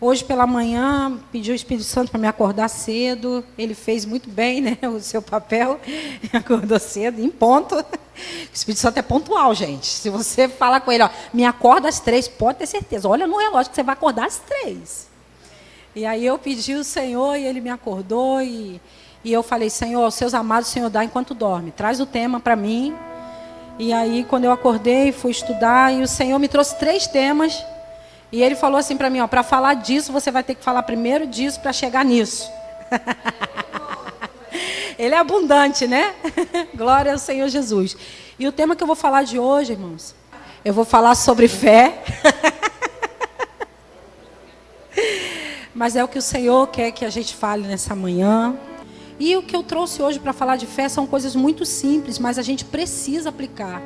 Hoje pela manhã, pediu o Espírito Santo para me acordar cedo. Ele fez muito bem, né, o seu papel. Acordou cedo, em ponto. O Espírito Santo é pontual, gente. Se você falar com ele, ó, me acorda às 3, pode ter certeza. Olha no relógio que você vai acordar às 3. E aí eu pedi o Senhor e ele me acordou. E eu falei, Senhor, aos seus amados o Senhor dá enquanto dorme. Traz o tema para mim. E aí quando eu acordei, fui estudar. E o Senhor me trouxe 3 temas. E ele falou assim para mim, ó, para falar disso, você vai ter que falar primeiro disso para chegar nisso. Ele é abundante, né? Glória ao Senhor Jesus. E o tema que eu vou falar de hoje, irmãos, eu vou falar sobre fé. Mas é o que o Senhor quer que a gente fale nessa manhã. E o que eu trouxe hoje para falar de fé são coisas muito simples, mas a gente precisa aplicar.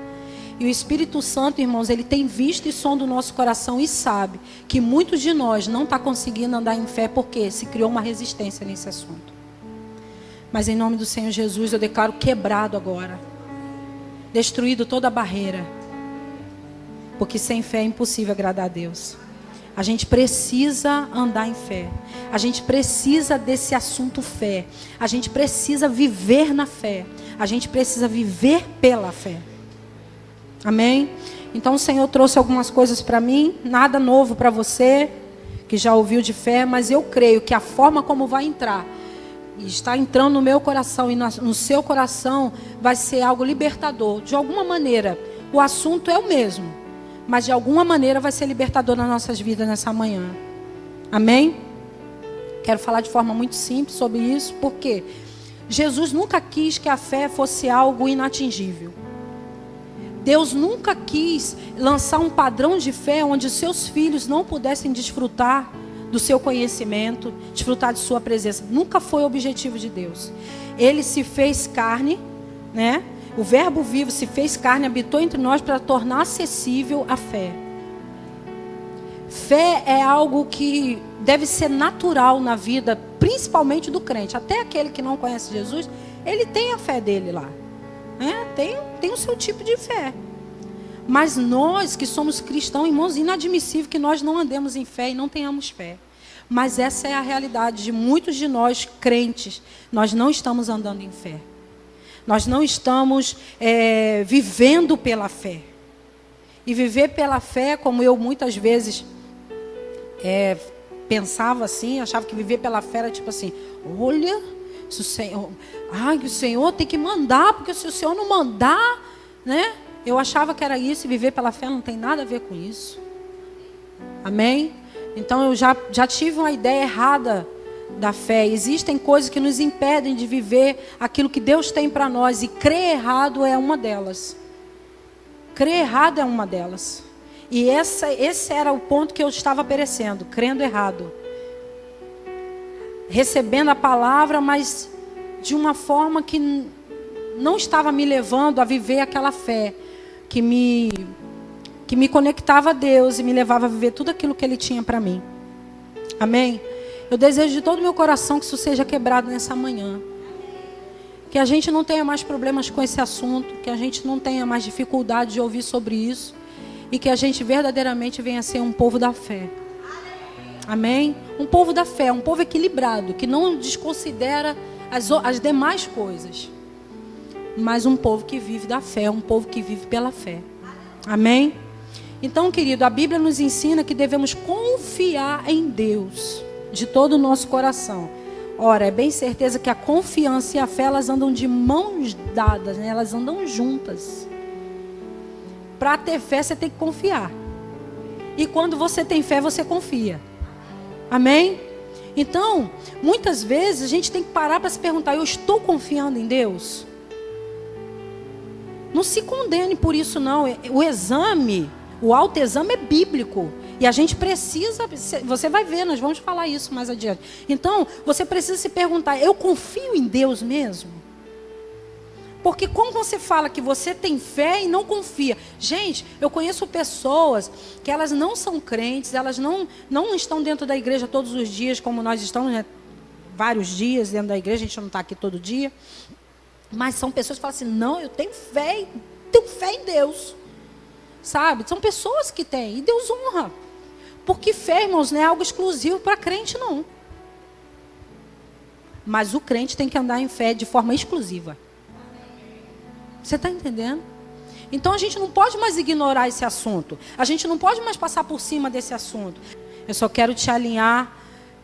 E o Espírito Santo, irmãos, ele tem visto e som do nosso coração e sabe que muitos de nós não estão conseguindo andar em fé porque se criou uma resistência nesse assunto. Mas em nome do Senhor Jesus eu declaro quebrado agora. Destruído toda a barreira. Porque sem fé é impossível agradar a Deus. A gente precisa andar em fé. A gente precisa desse assunto fé. A gente precisa viver na fé. A gente precisa viver pela fé. Amém? Então o Senhor trouxe algumas coisas para mim, nada novo para você, que já ouviu de fé, mas eu creio que a forma como vai entrar, e está entrando no meu coração e no seu coração, vai ser algo libertador. De alguma maneira, o assunto é o mesmo, mas de alguma maneira vai ser libertador nas nossas vidas nessa manhã. Amém? Quero falar de forma muito simples sobre isso, porque Jesus nunca quis que a fé fosse algo inatingível. Deus nunca quis lançar um padrão de fé onde seus filhos não pudessem desfrutar do seu conhecimento, desfrutar de sua presença. Nunca foi o objetivo de Deus. Ele se fez carne, né? O verbo vivo se fez carne, habitou entre nós para tornar acessível a fé. Fé é algo que deve ser natural na vida, principalmente do crente. Até aquele que não conhece Jesus, ele tem a fé dele lá. Tem o seu tipo de fé. Mas nós que somos cristãos, irmãos, inadmissível que nós não andemos em fé e não tenhamos fé. Mas essa é a realidade de muitos de nós crentes. Nós não estamos andando em fé. Nós não estamos vivendo pela fé. E viver pela fé, como eu muitas vezes pensava assim, achava que viver pela fé era tipo assim, olha, se o Senhor, o Senhor tem que mandar, porque se o Senhor não mandar, né? Eu achava que era isso, e viver pela fé não tem nada a ver com isso. Amém? Então eu já tive uma ideia errada da fé. Existem coisas que nos impedem de viver aquilo que Deus tem para nós, e crer errado é uma delas. Crer errado é uma delas. E esse era o ponto que eu estava perecendo, crendo errado. Recebendo a palavra, mas de uma forma que não estava me levando a viver aquela fé que me conectava a Deus e me levava a viver tudo aquilo que Ele tinha para mim. Amém? Eu desejo de todo o meu coração que isso seja quebrado nessa manhã. Que a gente não tenha mais problemas com esse assunto, que a gente não tenha mais dificuldade de ouvir sobre isso, e que a gente verdadeiramente venha a ser um povo da fé. Amém? Um povo da fé, um povo equilibrado, que não desconsidera as demais coisas. Mas um povo que vive da fé, um povo que vive pela fé. Amém? Então, querido, a Bíblia nos ensina que devemos confiar em Deus de todo o nosso coração. Ora, é bem certeza que a confiança e a fé, elas andam de mãos dadas, né? Elas andam juntas. Para ter fé, você tem que confiar. E quando você tem fé, você confia. Amém? Então, muitas vezes a gente tem que parar para se perguntar, eu estou confiando em Deus? Não se condene por isso não. O exame, o autoexame é bíblico. E a gente precisa, você vai ver, nós vamos falar isso mais adiante. Então, você precisa se perguntar, eu confio em Deus mesmo? Porque como você fala que você tem fé e não confia? Gente, eu conheço pessoas que elas não são crentes, elas não estão dentro da igreja todos os dias, como nós estamos, né? Vários dias dentro da igreja, a gente não está aqui todo dia. Mas são pessoas que falam assim, não, eu tenho fé em Deus. Sabe? São pessoas que têm, e Deus honra. Porque fé, irmãos, não é algo exclusivo para crente, não. Mas o crente tem que andar em fé de forma exclusiva. Você está entendendo? Então a gente não pode mais ignorar esse assunto. A gente não pode mais passar por cima desse assunto. Eu só quero te alinhar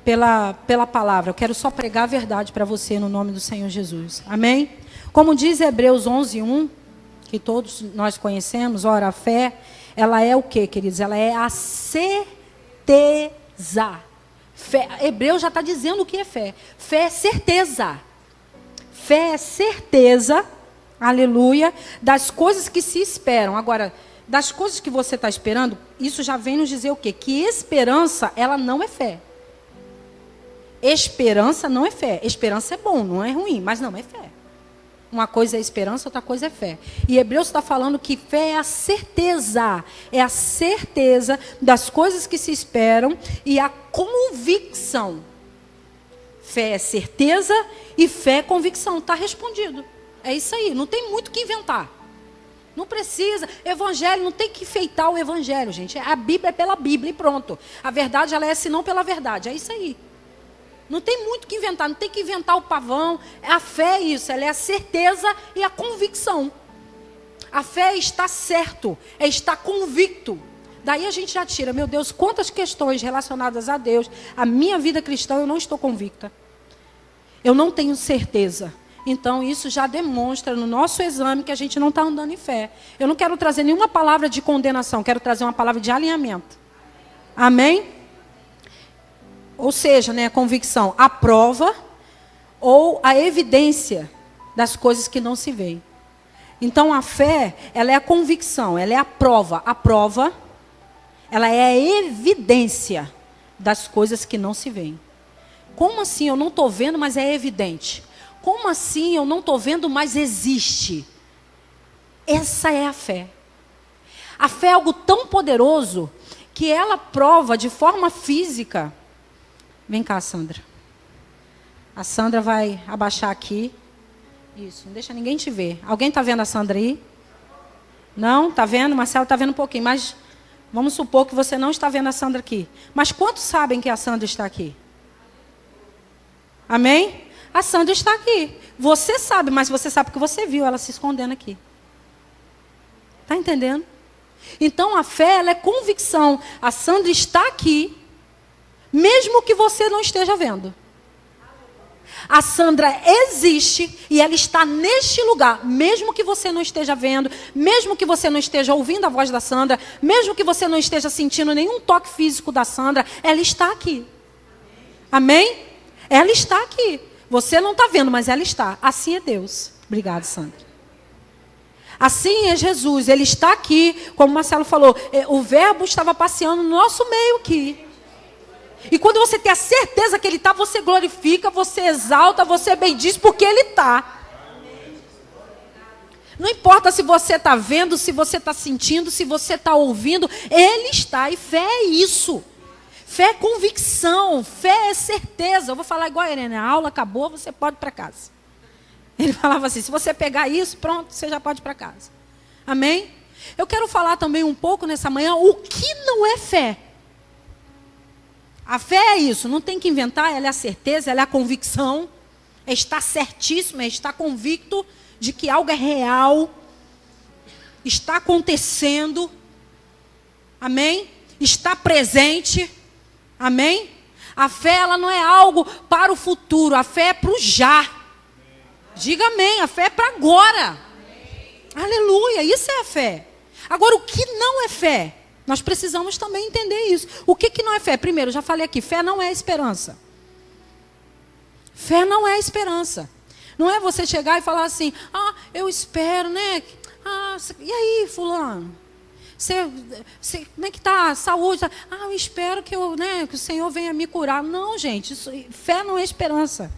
pela palavra. Eu quero só pregar a verdade para você no nome do Senhor Jesus. Amém? Como diz Hebreus 11:1, que todos nós conhecemos, ora, a fé, ela é o quê, queridos? Ela é a certeza. Fé, Hebreus já está dizendo o que é fé. Fé é certeza. Fé é certeza, aleluia, das coisas que se esperam. Agora, das coisas que você está esperando, isso já vem nos dizer o quê? Que esperança, ela não é fé. Esperança não é fé. Esperança é bom, não é ruim, mas não é fé. Uma coisa é esperança, outra coisa é fé. E Hebreus está falando que fé é a certeza. É a certeza das coisas que se esperam e a convicção. Fé é certeza e fé é convicção. Está respondido. É isso aí. Não tem muito o que inventar. Não precisa. Evangelho, não tem que enfeitar o evangelho, gente. A Bíblia é pela Bíblia e pronto. A verdade, ela é senão pela verdade. É isso aí. Não tem muito o que inventar, não tem que inventar o pavão. A fé é isso, ela é a certeza e a convicção. A fé é estar certo, é estar convicto. Daí a gente já tira, meu Deus, quantas questões relacionadas a Deus, a minha vida cristã, eu não estou convicta. Eu não tenho certeza. Então isso já demonstra no nosso exame que a gente não está andando em fé. Eu não quero trazer nenhuma palavra de condenação, quero trazer uma palavra de alinhamento. Amém? Ou seja, né, a convicção, a prova ou a evidência das coisas que não se veem. Então a fé, ela é a convicção, ela é a prova. A prova, ela é a evidência das coisas que não se veem. Como assim eu não estou vendo, mas é evidente? Como assim eu não estou vendo, mas existe? Essa é a fé. A fé é algo tão poderoso que ela prova de forma física. Vem cá, Sandra. A Sandra vai abaixar aqui. Isso, não deixa ninguém te ver. Alguém está vendo a Sandra aí? Não? Está vendo? Marcelo está vendo um pouquinho. Mas vamos supor que você não está vendo a Sandra aqui. Mas quantos sabem que a Sandra está aqui? Amém? A Sandra está aqui. Você sabe, mas você sabe porque você viu ela se escondendo aqui. Está entendendo? Então a fé, ela é convicção. A Sandra está aqui. Mesmo que você não esteja vendo. A Sandra existe e ela está neste lugar. Mesmo que você não esteja vendo, mesmo que você não esteja ouvindo a voz da Sandra, mesmo que você não esteja sentindo nenhum toque físico da Sandra, ela está aqui. Amém? Ela está aqui. Você não está vendo, mas ela está. Assim é Deus. Obrigado, Sandra. Assim é Jesus. Ele está aqui, como o Marcelo falou, o verbo estava passeando no nosso meio aqui. E quando você tem a certeza que Ele está, você glorifica, você exalta, você bendiz, porque Ele está. Não importa se você está vendo, se você está sentindo, se você está ouvindo, Ele está. E fé é isso. Fé é convicção, fé é certeza. Eu vou falar igual a Irene, a aula acabou, você pode ir para casa. Ele falava assim, se você pegar isso, pronto, você já pode ir para casa. Amém? Eu quero falar também um pouco nessa manhã, o que não é fé. A fé é isso, não tem que inventar, ela é a certeza, ela é a convicção, é estar certíssimo, é estar convicto de que algo é real, está acontecendo, amém? Está presente, amém? A fé, ela não é algo para o futuro, a fé é para o já. Diga amém, a fé é para agora. Aleluia, isso é a fé. Agora, o que não é fé? Nós precisamos também entender isso. O que não é fé? Primeiro, eu já falei aqui, fé não é esperança. Fé não é esperança. Não é você chegar e falar assim, eu espero, né? E aí, fulano? Como é que está a saúde? Eu espero que o Senhor venha me curar. Não, gente, fé não é esperança.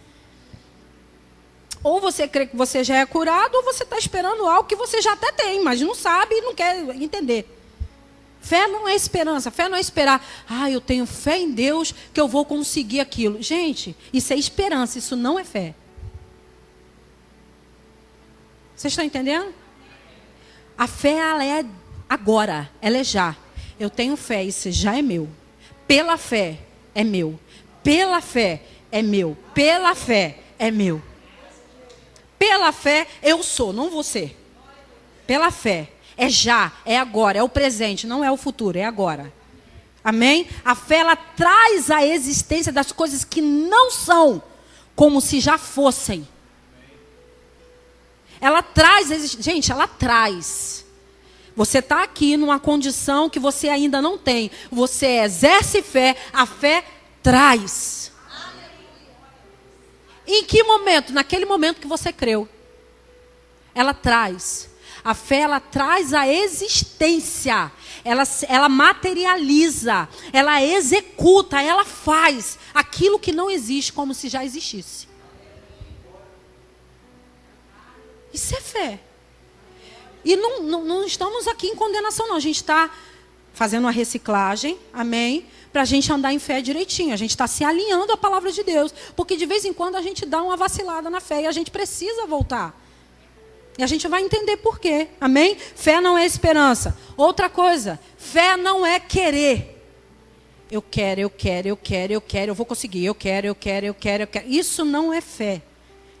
Ou você crê que você já é curado, ou você está esperando algo que você já até tem, mas não sabe e não quer entender. Fé não é esperança, fé não é esperar. Eu tenho fé em Deus que eu vou conseguir aquilo. Gente, isso é esperança, isso não é fé. Vocês estão entendendo? A fé, ela é agora, ela é já. Eu tenho fé, isso já é meu. pela fé é meu. Pela fé é meu. Pela fé é meu. Pela fé eu sou, não você. Pela fé. É já, é agora, é o presente, não é o futuro, é agora. Amém? A fé, ela traz a existência das coisas que não são, como se já fossem. Ela traz, gente, ela traz. Você está aqui numa condição que você ainda não tem. Você exerce fé, a fé traz. Em que momento? Naquele momento que você creu. Ela traz. A fé, ela traz a existência. Ela materializa. Ela executa. Ela faz aquilo que não existe como se já existisse. Isso é fé. E não estamos aqui em condenação, não. A gente está fazendo uma reciclagem, amém? Para a gente andar em fé direitinho. A gente está se alinhando à palavra de Deus. Porque de vez em quando a gente dá uma vacilada na fé e a gente precisa voltar. E a gente vai entender por quê, amém? Fé não é esperança. Outra coisa, fé não é querer. Eu quero, eu vou conseguir, eu quero. Isso não é fé.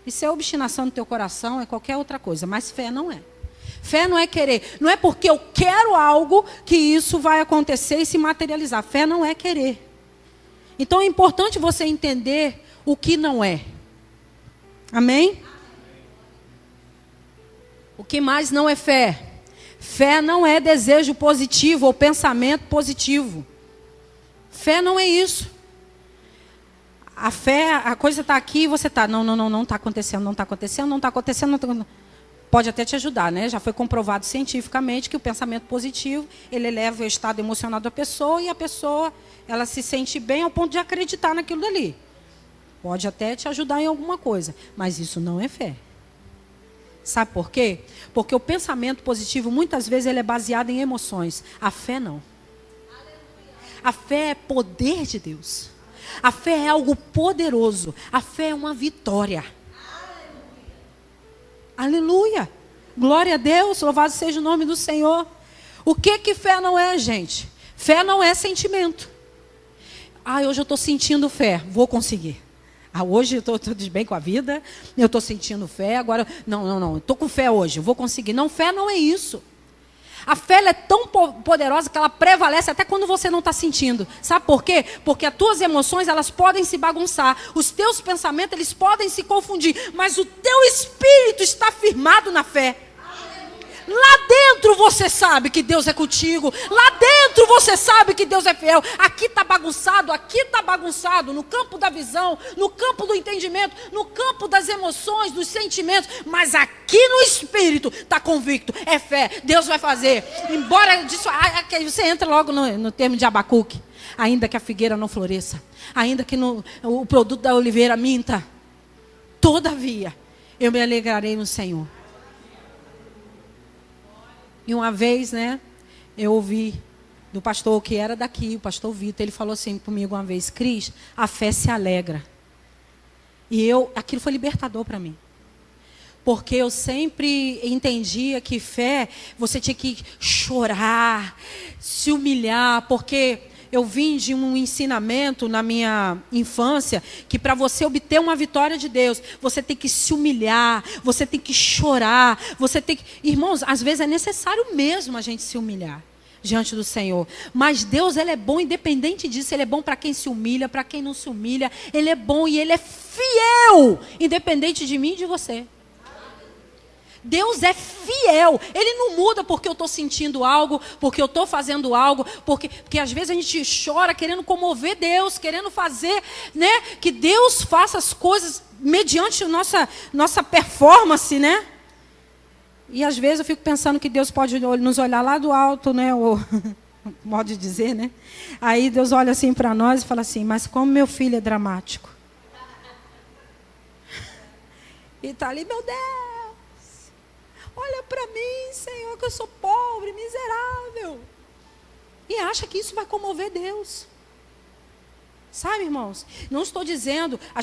Isso é obstinação no teu coração, é qualquer outra coisa, mas fé não é. Fé não é querer. Não é porque eu quero algo que isso vai acontecer e se materializar. Fé não é querer. Então é importante você entender o que não é. Amém? O que mais não é fé? Fé não é desejo positivo ou pensamento positivo. Fé não é isso. A fé, a coisa está aqui e você está, não está acontecendo. Pode até te ajudar, né? Já foi comprovado cientificamente que o pensamento positivo, ele eleva o estado emocional da pessoa e a pessoa, ela se sente bem ao ponto de acreditar naquilo dali. Pode até te ajudar em alguma coisa, mas isso não é fé. Sabe por quê? Porque o pensamento positivo, muitas vezes, ele é baseado em emoções. A fé não. A fé é poder de Deus. A fé é algo poderoso. A fé é uma vitória. Aleluia. Glória a Deus, louvado seja o nome do Senhor. O que fé não é, gente? Fé não é sentimento. Hoje eu estou sentindo fé, vou conseguir. Hoje eu estou tudo bem com a vida, eu estou sentindo fé, agora, não, estou com fé hoje, eu vou conseguir. Não, fé não é isso. A fé ela é tão poderosa que ela prevalece até quando você não está sentindo. Sabe por quê? Porque as tuas emoções, elas podem se bagunçar. Os teus pensamentos, eles podem se confundir. Mas o teu espírito está firmado na fé. Lá dentro você sabe que Deus é contigo. Lá dentro você sabe que Deus é fiel. Aqui está bagunçado. No campo da visão, no campo do entendimento, no campo das emoções, dos sentimentos. Mas aqui no espírito está convicto. É fé. Deus vai fazer. Embora disso, você entra logo no termo de Abacuque. Ainda que a figueira não floresça. Ainda que o produto da oliveira minta. Todavia, eu me alegrarei no Senhor. E uma vez, né, eu ouvi do pastor que era daqui, o pastor Vitor, ele falou assim comigo uma vez: Cris, a fé se alegra. E aquilo foi libertador para mim. Porque eu sempre entendia que fé, você tinha que chorar, se humilhar, porque eu vim de um ensinamento na minha infância que para você obter uma vitória de Deus, você tem que se humilhar, você tem que chorar, você tem que... Irmãos, às vezes é necessário mesmo a gente se humilhar diante do Senhor. Mas Deus, Ele é bom independente disso. Ele é bom para quem se humilha, para quem não se humilha. Ele é bom e Ele é fiel, independente de mim e de você. Deus é fiel. Ele não muda porque eu estou sentindo algo, porque eu estou fazendo algo, porque às vezes a gente chora querendo comover Deus, querendo fazer, né, que Deus faça as coisas mediante nossa performance, né? E às vezes eu fico pensando que Deus pode nos olhar lá do alto, né? O modo de dizer, né? Aí Deus olha assim para nós e fala assim: mas como meu filho é dramático. E está ali, meu Deus. Olha para mim, Senhor, que eu sou pobre, miserável. E acha que isso vai comover Deus. Sabe, irmãos? Não estou dizendo, a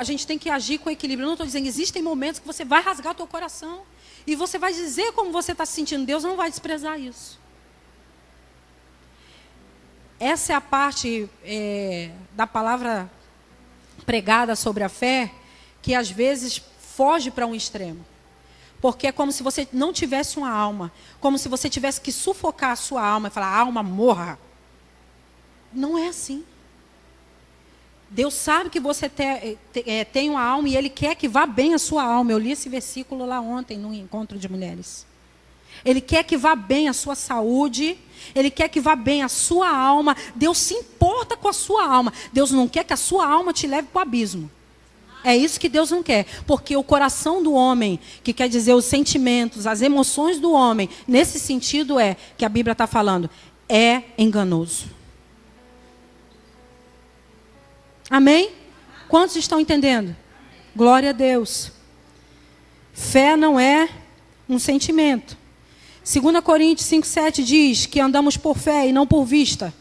gente tem que agir com equilíbrio. Eu não estou dizendo, existem momentos que você vai rasgar o teu coração. E você vai dizer como você está se sentindo. Deus não vai desprezar isso. essa é a parte da palavra pregada sobre a fé que às vezes foge para um extremo. Porque é como se você não tivesse uma alma. Como se você tivesse que sufocar a sua alma e falar, alma, morra. Não é assim. Deus sabe que você tem uma alma e Ele quer que vá bem a sua alma. Eu li esse versículo lá ontem, no encontro de mulheres. Ele quer que vá bem a sua saúde. Ele quer que vá bem a sua alma. Deus se importa com a sua alma. Deus não quer que a sua alma te leve para o abismo. É isso que Deus não quer. Porque o coração do homem, que quer dizer os sentimentos, as emoções do homem, nesse sentido que a Bíblia está falando, é enganoso. Amém? Quantos estão entendendo? Glória a Deus. Fé não é um sentimento. 2 Coríntios 5,7 diz que andamos por fé e não por vista.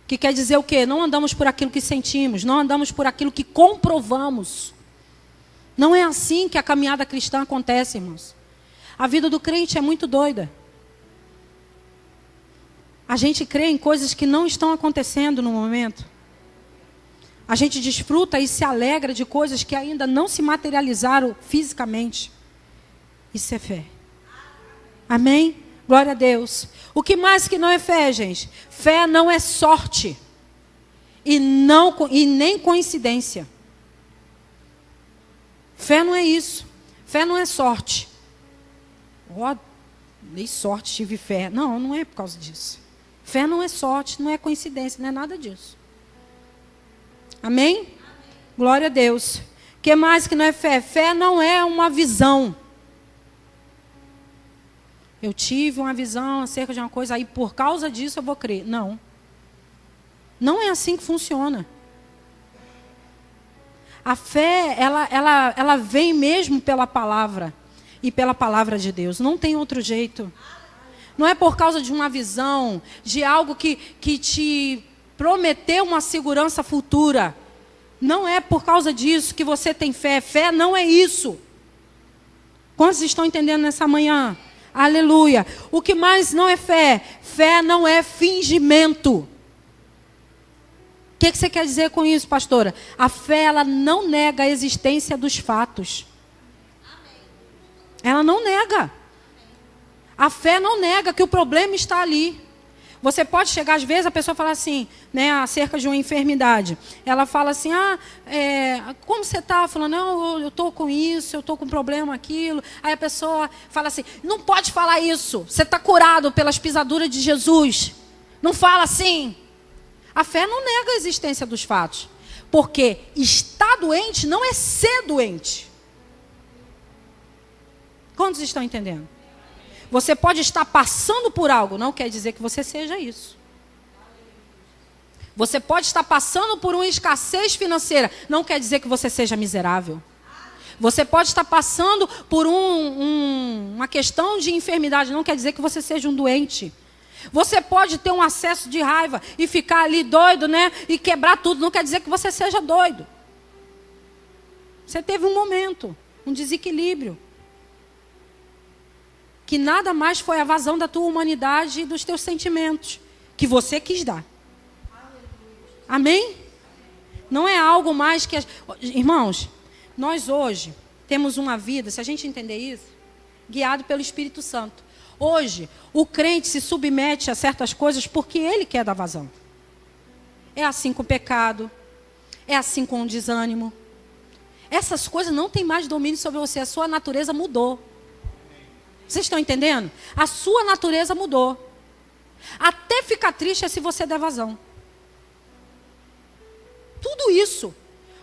Que quer dizer o quê? Não andamos por aquilo que sentimos, não andamos por aquilo que comprovamos. Não é assim que a caminhada cristã acontece, irmãos. A vida do crente é muito doida. A gente crê em coisas que não estão acontecendo no momento. A gente desfruta e se alegra de coisas que ainda não se materializaram fisicamente. Isso é fé. Amém? Glória a Deus. O que mais que não é fé, gente? Fé não é sorte. E nem coincidência. Fé não é isso. Fé não é sorte. Dei sorte, tive fé. Não, não é por causa disso. Fé não é sorte, não é coincidência, não é nada disso. Amém? Amém. Glória a Deus. O que mais que não é fé? Fé não é uma visão. Eu tive uma visão acerca de uma coisa, aí por causa disso eu vou crer. Não. Não é assim que funciona. A fé, ela vem mesmo pela palavra. E pela palavra de Deus. Não tem outro jeito. Não é por causa de uma visão, de algo que te prometeu uma segurança futura. Não é por causa disso que você tem fé. Fé não é isso. Quantos estão entendendo nessa manhã? Aleluia. O que mais não é fé? Fé não é fingimento. O que você quer dizer com isso, pastora? A fé, ela não nega a existência dos fatos. Ela não nega. A fé não nega que o problema está ali. Você pode chegar, às vezes, a pessoa fala assim, né, acerca de uma enfermidade. Ela fala assim, como você está? Falando, não, eu estou com isso, eu estou com problema, aquilo. Aí a pessoa fala assim, não pode falar isso. Você está curado pelas pisaduras de Jesus. Não fala assim. A fé não nega a existência dos fatos. Porque estar doente não é ser doente. Quantos estão entendendo? Você pode estar passando por algo, não quer dizer que você seja isso. Você pode estar passando por uma escassez financeira, não quer dizer que você seja miserável. Você pode estar passando por uma questão de enfermidade, não quer dizer que você seja um doente. Você pode ter um acesso de raiva e ficar ali doido, né? E quebrar tudo, não quer dizer que você seja doido. Você teve um momento, um desequilíbrio. Que nada mais foi a vazão da tua humanidade e dos teus sentimentos. Que você quis dar. Amém? Não é algo mais que... Irmãos, nós hoje temos uma vida, se a gente entender isso, guiado pelo Espírito Santo. Hoje, o crente se submete a certas coisas porque ele quer dar vazão. É assim com o pecado. É assim com o desânimo. Essas coisas não têm mais domínio sobre você. A sua natureza mudou. Vocês estão entendendo? A sua natureza mudou. Até ficar triste é se você der vazão. Tudo isso.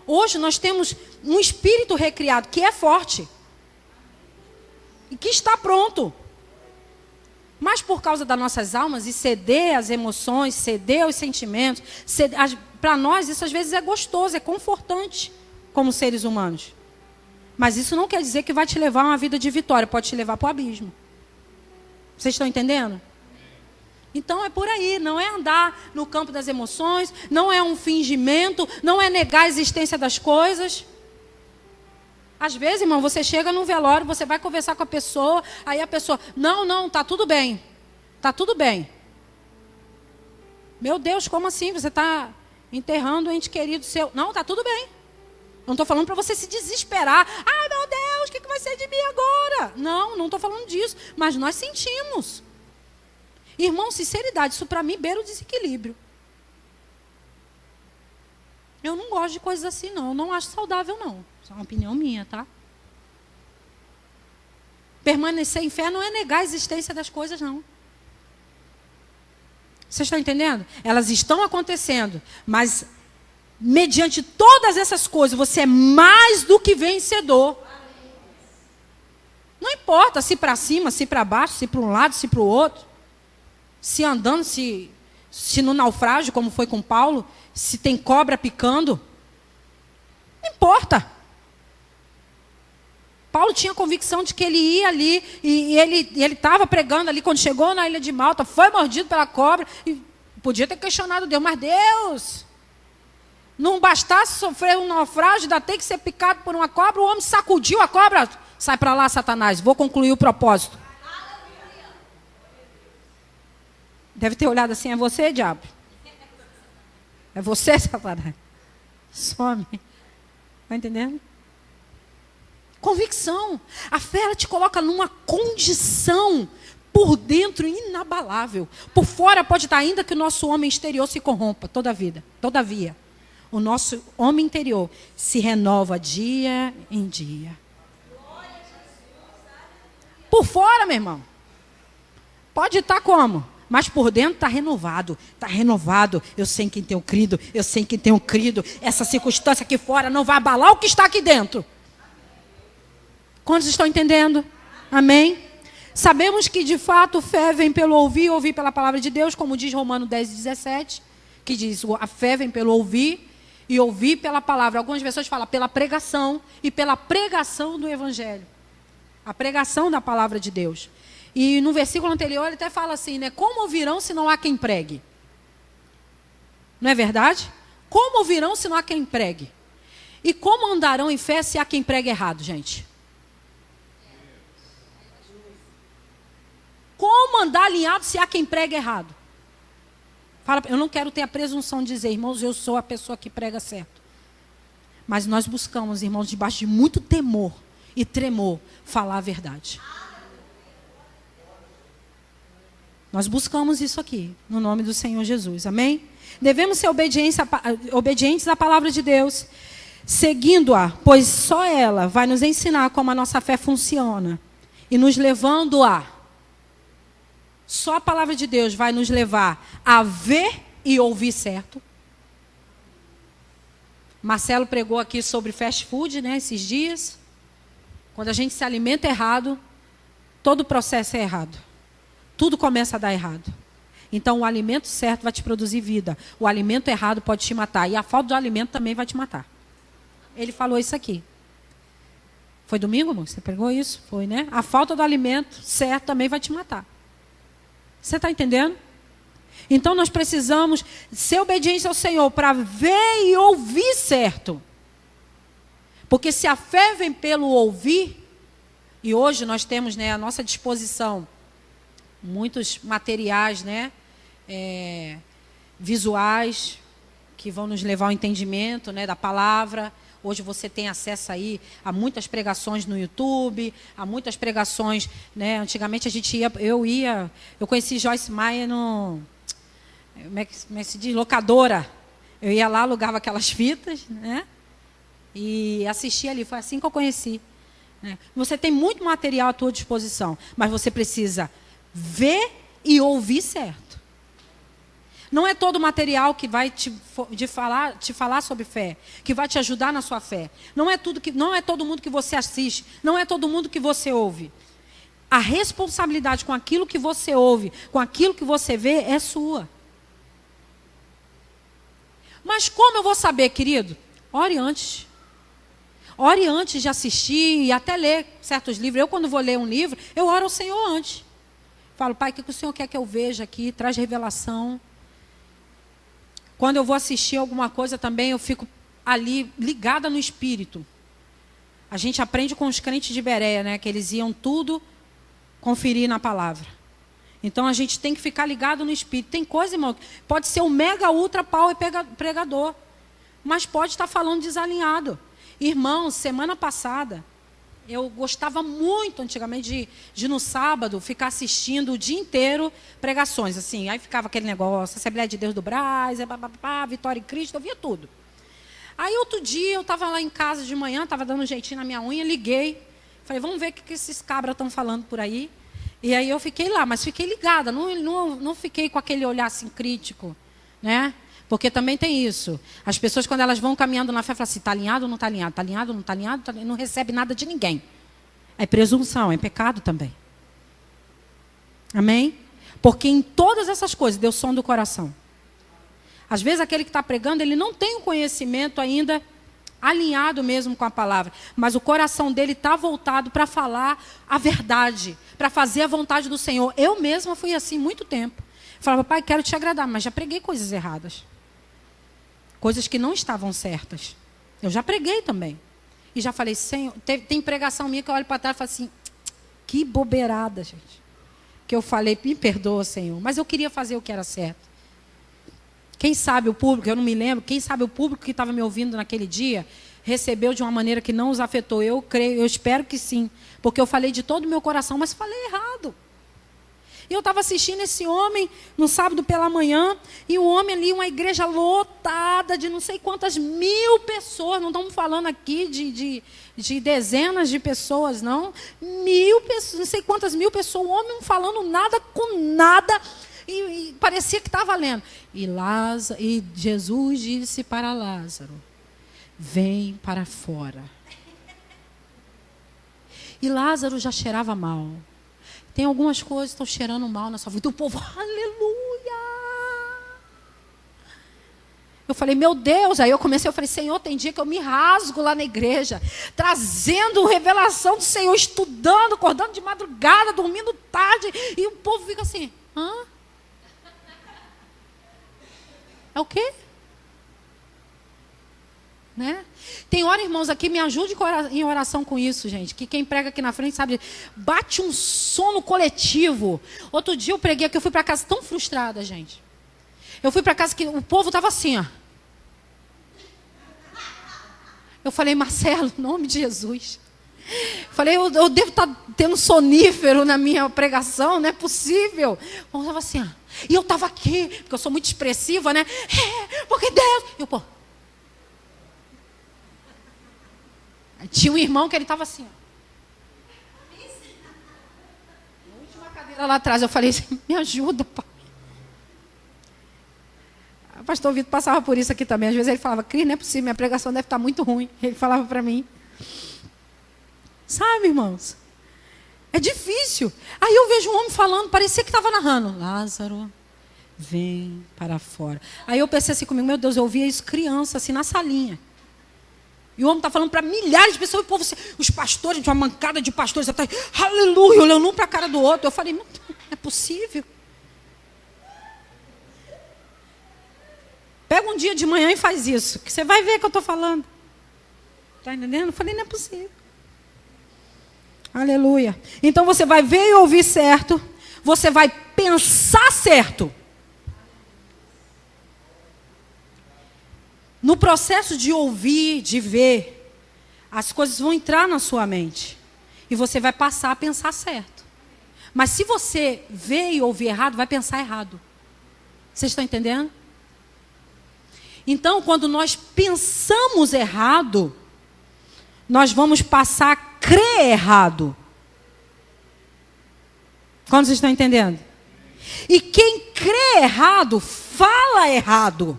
Hoje nós temos um espírito recriado que é forte. E que está pronto. Mas por causa das nossas almas e ceder às emoções, ceder aos sentimentos, para nós isso às vezes é gostoso, é confortante como seres humanos. Mas isso não quer dizer que vai te levar a uma vida de vitória, pode te levar para o abismo. Vocês estão entendendo? Então é por aí, não é andar no campo das emoções, não é um fingimento, não é negar a existência das coisas. Às vezes, irmão, você chega num velório, você vai conversar com a pessoa, aí a pessoa, não, tá tudo bem. Tá tudo bem. Meu Deus, como assim? Você está enterrando um ente querido seu. Não, está tudo bem. Não estou falando para você se desesperar. Ai, meu Deus, o que vai ser de mim agora? Não estou falando disso. Mas nós sentimos. Irmão, sinceridade, isso para mim beira o desequilíbrio. Eu não gosto de coisas assim, não. Eu não acho saudável, não. Isso é uma opinião minha, tá? Permanecer em fé não é negar a existência das coisas, não. Vocês estão entendendo? Elas estão acontecendo, mas mediante todas essas coisas, você é mais do que vencedor. Não importa se para cima, se para baixo, se para um lado, se para o outro. Se andando, se no naufrágio, como foi com Paulo, se tem cobra picando. Não importa. Paulo tinha convicção de que ele ia ali, e ele estava pregando ali, quando chegou na ilha de Malta, foi mordido pela cobra, e podia ter questionado Deus, mas Deus, não bastasse sofrer um naufrágio, ainda tem que ser picado por uma cobra, o homem sacudiu a cobra, sai para lá, Satanás, vou concluir o propósito. Deve ter olhado assim, é você, diabo? É você, Satanás? Some. Está entendendo? Convicção. A fé, ela te coloca numa condição por dentro inabalável. Por fora pode estar, ainda que o nosso homem exterior se corrompa toda a vida. Todavia, o nosso homem interior se renova dia em dia. Por fora, meu irmão, pode estar como? Mas por dentro está renovado. Está renovado. Eu sei em quem tenho crido. Eu sei em quem tenho crido. Essa circunstância aqui fora não vai abalar o que está aqui dentro. Quantos estão entendendo? Amém? Sabemos que de fato fé vem pelo ouvir, ouvir pela palavra de Deus, como diz Romanos 10:17, que diz a fé vem pelo ouvir e ouvir pela palavra. Algumas pessoas falam pela pregação e pela pregação do evangelho. A pregação da palavra de Deus. E no versículo anterior ele até fala assim, né? Como ouvirão se não há quem pregue? Não é verdade? Como ouvirão se não há quem pregue? E como andarão em fé se há quem pregue errado, gente? Como andar alinhado se há quem prega errado? Fala, eu não quero ter a presunção de dizer, irmãos, eu sou a pessoa que prega certo. Mas nós buscamos, irmãos, debaixo de muito temor e tremor, falar a verdade. Nós buscamos isso aqui, no nome do Senhor Jesus, amém? Devemos ser obedientes à palavra de Deus, seguindo-a, pois só ela vai nos ensinar como a nossa fé funciona. E nos levando a... Só a palavra de Deus vai nos levar a ver e ouvir certo. Marcelo pregou aqui sobre fast food, né, esses dias. Quando a gente se alimenta errado, todo o processo é errado. Tudo começa a dar errado. Então, o alimento certo vai te produzir vida. O alimento errado pode te matar. E a falta de alimento também vai te matar. Ele falou isso aqui. Foi domingo, amor? Você pregou isso? Foi, né? A falta do alimento certo também vai te matar. Você está entendendo? Então, nós precisamos ser obedientes ao Senhor para ver e ouvir certo. Porque se a fé vem pelo ouvir, e hoje nós temos, né, à nossa disposição muitos materiais, né, visuais, que vão nos levar ao entendimento, né, da palavra. Hoje você tem acesso aí a muitas pregações no YouTube, a muitas pregações, né? Antigamente a gente eu conheci Joyce Meyer no, como é que se diz, locadora. Eu ia lá, alugava aquelas fitas, né? E assistia ali, foi assim que eu conheci. Né? Você tem muito material à tua disposição, mas você precisa ver e ouvir certo. Não é todo material que vai te falar sobre fé, que vai te ajudar na sua fé. Não é todo mundo que você assiste, não é todo mundo que você ouve. A responsabilidade com aquilo que você ouve, com aquilo que você vê, é sua. Mas como eu vou saber, querido? Ore antes. Ore antes de assistir e até ler certos livros. Eu, quando vou ler um livro, eu oro ao Senhor antes. Falo, Pai, o que o Senhor quer que eu veja aqui? Traz revelação. Quando eu vou assistir alguma coisa também, eu fico ali ligada no Espírito. A gente aprende com os crentes de Bereia, né? Que eles iam tudo conferir na palavra. Então a gente tem que ficar ligado no Espírito. Tem coisa, irmão, pode ser um mega ultra power pregador, mas pode estar falando desalinhado. Irmão, semana passada, eu gostava muito antigamente de no sábado ficar assistindo o dia inteiro pregações, assim. Aí ficava aquele negócio, Assembleia de Deus do Brás, Vitória em Cristo, eu via tudo. Aí outro dia eu estava lá em casa de manhã, estava dando um jeitinho na minha unha, liguei. Falei, vamos ver o que esses cabras estão falando por aí. E aí eu fiquei lá, mas fiquei ligada, não fiquei com aquele olhar assim crítico, né? Porque também tem isso. As pessoas, quando elas vão caminhando na fé, falam assim, está alinhado ou não está alinhado? Está alinhado ou não está alinhado? Não recebe nada de ninguém. É presunção, é pecado também. Amém? Porque em todas essas coisas, Deus sonda o coração. Às vezes aquele que está pregando, ele não tem o conhecimento ainda alinhado mesmo com a palavra. Mas o coração dele está voltado para falar a verdade, para fazer a vontade do Senhor. Eu mesma fui assim muito tempo. Falava, pai, quero te agradar, mas já preguei coisas erradas. Coisas que não estavam certas. Eu já preguei também. E já falei, Senhor, tem pregação minha que eu olho para trás e falo assim, que bobeirada, gente. Que eu falei, me perdoa, Senhor. Mas eu queria fazer o que era certo. Quem sabe o público, eu não me lembro, quem sabe o público que estava me ouvindo naquele dia, recebeu de uma maneira que não os afetou. Eu creio, eu espero que sim. Porque eu falei de todo o meu coração, mas falei errado. E eu estava assistindo esse homem no sábado pela manhã, e o homem ali, uma igreja lotada de não sei quantas mil pessoas, não estamos falando aqui de dezenas de pessoas, não. 1000 pessoas, não sei quantas mil pessoas, o homem não falando nada com nada, e parecia que estava lendo. E Jesus disse para Lázaro, vem para fora. E Lázaro já cheirava mal. Tem algumas coisas que estão cheirando mal na sua vida. O povo, aleluia! Eu falei, meu Deus. Aí eu falei, Senhor, tem dia que eu me rasgo lá na igreja, trazendo revelação do Senhor, estudando, acordando de madrugada, dormindo tarde. E o povo fica assim, hã? É o quê? Né? Tem hora, irmãos, aqui, me ajude em oração com isso, gente. Que quem prega aqui na frente sabe, bate um sono coletivo. Outro dia eu preguei aqui, eu fui para casa tão frustrada, gente. Eu fui para casa que o povo estava assim, ó. Eu falei, Marcelo, em nome de Jesus. Falei, eu devo estar tendo sonífero na minha pregação, não é possível. O povo estava assim, ó. E eu estava aqui, porque eu sou muito expressiva, né? Porque Deus... E eu, pô... Tinha um irmão que ele estava assim, ó. Na última cadeira lá atrás, eu falei assim, me ajuda, pai. O pastor Vitor passava por isso aqui também. Às vezes ele falava, Cris, não é possível, minha pregação deve estar muito ruim. Ele falava para mim. Sabe, irmãos? É difícil. Aí eu vejo um homem falando, parecia que estava narrando. Lázaro, vem para fora. Aí eu pensei assim comigo, meu Deus, eu ouvia isso criança, assim, na salinha. E o homem está falando para milhares de pessoas, e o povo, os pastores, uma mancada de pastores, até, aleluia, olhando um para a cara do outro. Eu falei, não é possível. Pega um dia de manhã e faz isso, que você vai ver que eu estou falando. Está entendendo? Eu falei, não é possível. Aleluia. Então você vai ver e ouvir certo, você vai pensar certo. No processo de ouvir, de ver, as coisas vão entrar na sua mente. E você vai passar a pensar certo. Mas se você ver e ouvir errado, vai pensar errado. Vocês estão entendendo? Então, quando nós pensamos errado, nós vamos passar a crer errado. Quando vocês estão entendendo? E quem crê errado, fala errado.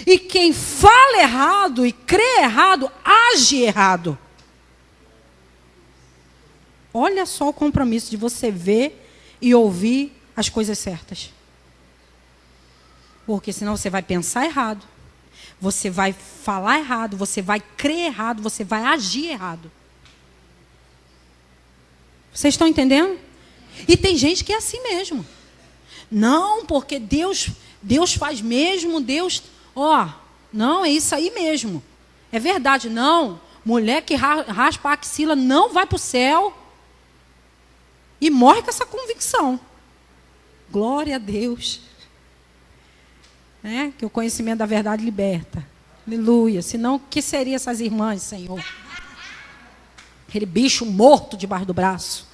E quem fala errado e crê errado, age errado. Olha só o compromisso de você ver e ouvir as coisas certas. Porque senão você vai pensar errado, você vai falar errado, você vai crer errado, você vai agir errado. Vocês estão entendendo? E tem gente que é assim mesmo. Não, porque Deus faz mesmo, Deus... não, é isso aí mesmo. É verdade, não. Mulher que raspa a axila não vai para o céu. E morre com essa convicção. Glória a Deus. Que o conhecimento da verdade liberta. Aleluia. Senão, o que seriam essas irmãs, Senhor? Aquele bicho morto debaixo do braço.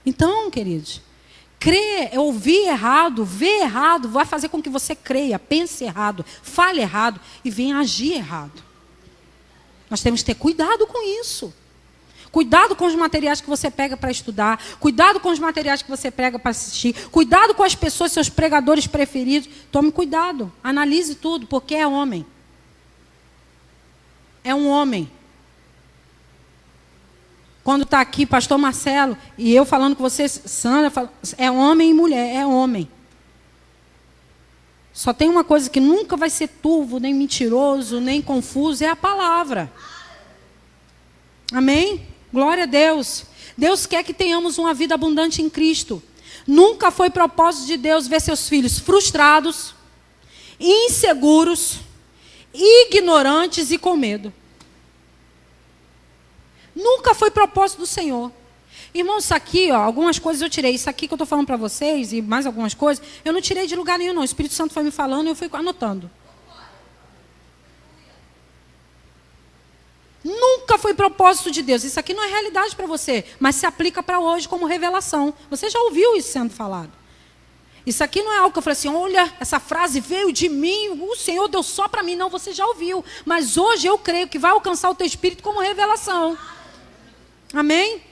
Então, queridos, crer, ouvir errado, ver errado, vai fazer com que você creia, pense errado, fale errado e venha agir errado. Nós temos que ter cuidado com isso. Cuidado com os materiais que você pega para estudar. Cuidado com os materiais que você pega para assistir. Cuidado com as pessoas, seus pregadores preferidos. Tome cuidado. Analise tudo, porque é homem. É um homem. Quando está aqui, pastor Marcelo, e eu falando com vocês, Sandra, é homem e mulher, é homem. Só tem uma coisa que nunca vai ser turvo, nem mentiroso, nem confuso, é a palavra. Amém? Glória a Deus. Deus quer que tenhamos uma vida abundante em Cristo. Nunca foi propósito de Deus ver seus filhos frustrados, inseguros, ignorantes e com medo. Nunca foi propósito do Senhor. Irmãos, isso aqui, algumas coisas eu tirei. Isso aqui que eu estou falando para vocês, e mais algumas coisas, eu não tirei de lugar nenhum, não. O Espírito Santo foi me falando e eu fui anotando. Nunca foi propósito de Deus. Isso aqui não é realidade para você, mas se aplica para hoje como revelação. Você já ouviu isso sendo falado. Isso aqui não é algo que eu falei assim, olha, essa frase veio de mim, o Senhor deu só para mim. Não, você já ouviu. Mas hoje eu creio que vai alcançar o teu espírito como revelação. Amém?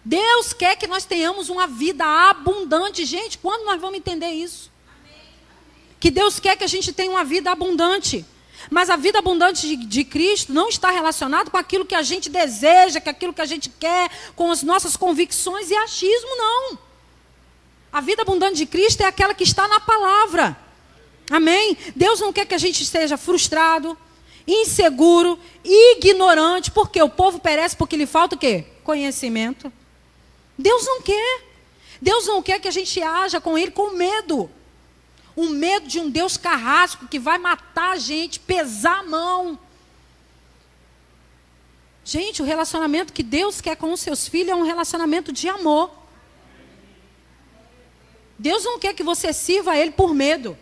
Deus quer que nós tenhamos uma vida abundante. Gente, quando nós vamos entender isso? Que Deus quer que a gente tenha uma vida abundante. Mas a vida abundante de Cristo não está relacionada com aquilo que a gente deseja, com aquilo que a gente quer, com as nossas convicções e achismo, não. A vida abundante de Cristo é aquela que está na palavra. Amém? Deus não quer que a gente esteja frustrado, inseguro, ignorante, porque o povo perece porque lhe falta o quê? Conhecimento. Deus não quer. Deus não quer que a gente haja com Ele com medo. O medo de um Deus carrasco que vai matar a gente, pesar a mão. Gente, o relacionamento que Deus quer com os seus filhos é um relacionamento de amor. Deus não quer que você sirva a Ele por medo.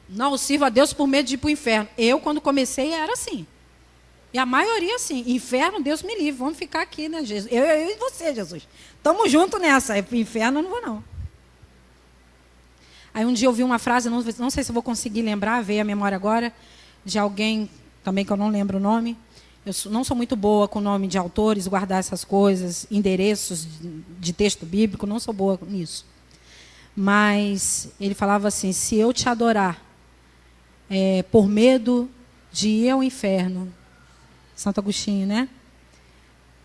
Não, sirva a Deus por medo de ir para o inferno. Eu, quando comecei, era assim. E a maioria, assim. Inferno, Deus me livre. Vamos ficar aqui, né, Jesus? Eu e você, Jesus. Estamos juntos nessa. Para o inferno eu não vou, não. Aí um dia eu ouvi uma frase, não sei se eu vou conseguir lembrar, veio à memória agora, de alguém, também que eu não lembro o nome. Eu não sou muito boa com o nome de autores, guardar essas coisas, endereços de texto bíblico, não sou boa nisso. Mas ele falava assim, se eu te adorar por medo de ir ao inferno, Santo Agostinho, né?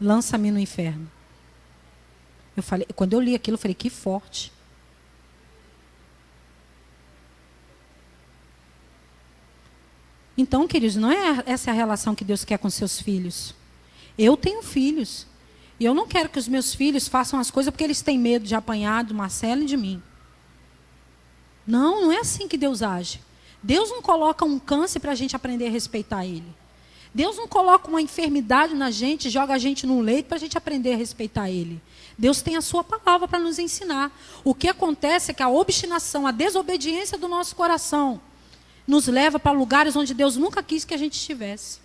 Lança-me no inferno. Eu falei, quando eu li aquilo, eu falei, que forte. Então, queridos, não é essa a relação que Deus quer com seus filhos. Eu tenho filhos. E eu não quero que os meus filhos façam as coisas porque eles têm medo de apanhar do Marcelo e de mim. Não, não é assim que Deus age. Deus não coloca um câncer para a gente aprender a respeitar Ele. Deus não coloca uma enfermidade na gente, joga a gente num leito para a gente aprender a respeitar Ele. Deus tem a sua palavra para nos ensinar. O que acontece é que a obstinação, a desobediência do nosso coração nos leva para lugares onde Deus nunca quis que a gente estivesse.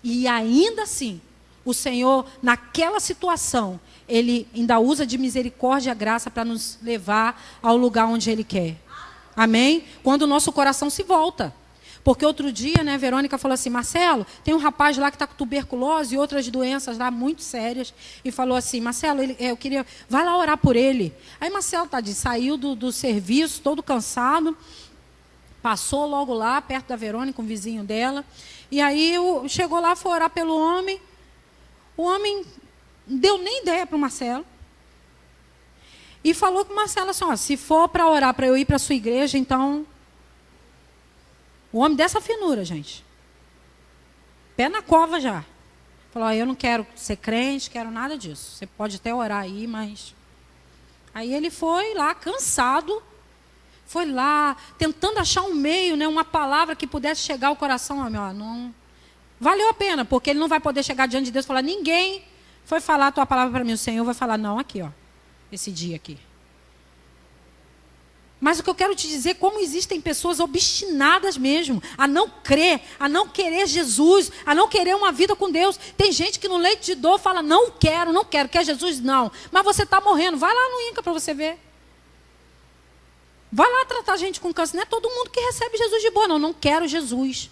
E ainda assim, o Senhor, naquela situação, Ele ainda usa de misericórdia e graça para nos levar ao lugar onde Ele quer. Amém? Quando o nosso coração se volta. Porque outro dia, né, a Verônica falou assim, Marcelo, tem um rapaz lá que está com tuberculose e outras doenças lá muito sérias. E falou assim, Marcelo, eu queria, vai lá orar por ele. Aí Marcelo, tadinho, saiu do serviço, todo cansado. Passou logo lá, perto da Verônica, um vizinho dela. E aí chegou lá, foi orar pelo homem. O homem não deu nem ideia para o Marcelo. E falou com o Marcelo assim, ó, se for para orar para eu ir para a sua igreja, então... O homem dessa finura, gente. Pé na cova já. Falou, eu não quero ser crente, quero nada disso. Você pode até orar aí, mas... Aí ele foi lá, cansado... Foi lá, tentando achar um meio, né, uma palavra que pudesse chegar ao coração. Não valeu a pena, porque ele não vai poder chegar diante de Deus e falar, ninguém Foi falar a tua palavra para mim, o Senhor vai falar, não, aqui, ó, esse dia aqui. Mas o que eu quero te dizer, como existem pessoas obstinadas mesmo, a não crer, a não querer Jesus, a não querer uma vida com Deus. Tem gente que no leito de dor fala, não quero, quer Jesus? Não. Mas você está morrendo, vai lá no INCA para você ver. Vai lá tratar gente com câncer. Não é todo mundo que recebe Jesus de boa, não quero Jesus.